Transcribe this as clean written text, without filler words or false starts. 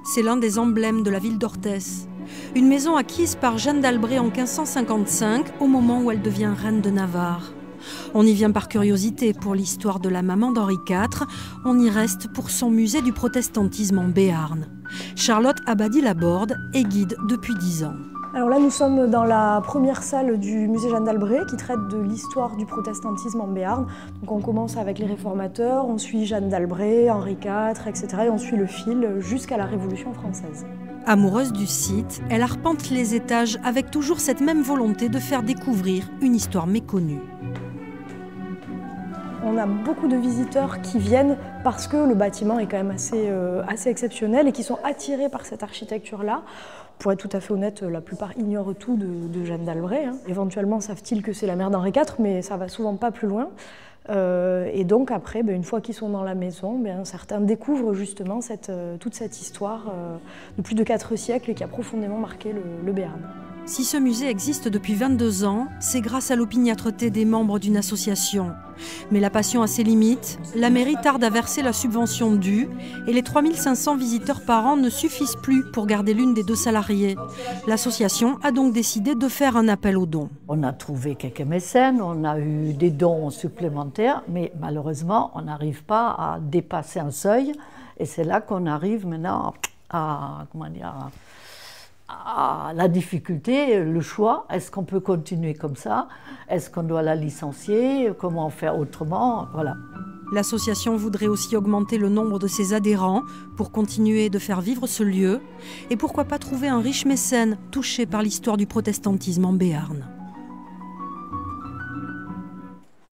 c'est l'un des emblèmes de la ville d'Orthès. Une maison acquise par Jeanne d'Albret en 1555, au moment où elle devient reine de Navarre. On y vient par curiosité pour l'histoire de la maman d'Henri IV, on y reste pour son musée du protestantisme en Béarn. Charlotte Abadie-Laborde est guide depuis 10 ans. Alors là, nous sommes dans la première salle du musée Jeanne d'Albret qui traite de l'histoire du protestantisme en Béarn. Donc on commence avec les réformateurs, on suit Jeanne d'Albret, Henri IV, etc. Et on suit le fil jusqu'à la Révolution française. Amoureuse du site, elle arpente les étages avec toujours cette même volonté de faire découvrir une histoire méconnue. On a beaucoup de visiteurs qui viennent parce que le bâtiment est quand même assez exceptionnel et qui sont attirés par cette architecture-là. Pour être tout à fait honnête, la plupart ignorent tout de Jeanne d'Albret. Éventuellement savent-ils que c'est la mère d'Henri IV, mais ça va souvent pas plus loin. Et donc après, une fois qu'ils sont dans la maison, certains découvrent justement toute cette histoire de plus de 4 siècles qui a profondément marqué le Béarn. Si ce musée existe depuis 22 ans, c'est grâce à l'opiniâtreté des membres d'une association. Mais la passion a ses limites, la mairie tarde à verser la subvention due et les 3500 visiteurs par an ne suffisent plus pour garder l'une des 2 salariés. L'association a donc décidé de faire un appel aux dons. On a trouvé quelques mécènes, on a eu des dons supplémentaires, mais malheureusement, on n'arrive pas à dépasser un seuil. Et c'est là qu'on arrive maintenant à la difficulté, le choix. Est-ce qu'on peut continuer comme ça? Est-ce qu'on doit la licencier? Comment faire autrement? Voilà. L'association voudrait aussi augmenter le nombre de ses adhérents pour continuer de faire vivre ce lieu. Et pourquoi pas trouver un riche mécène touché par l'histoire du protestantisme en Béarn.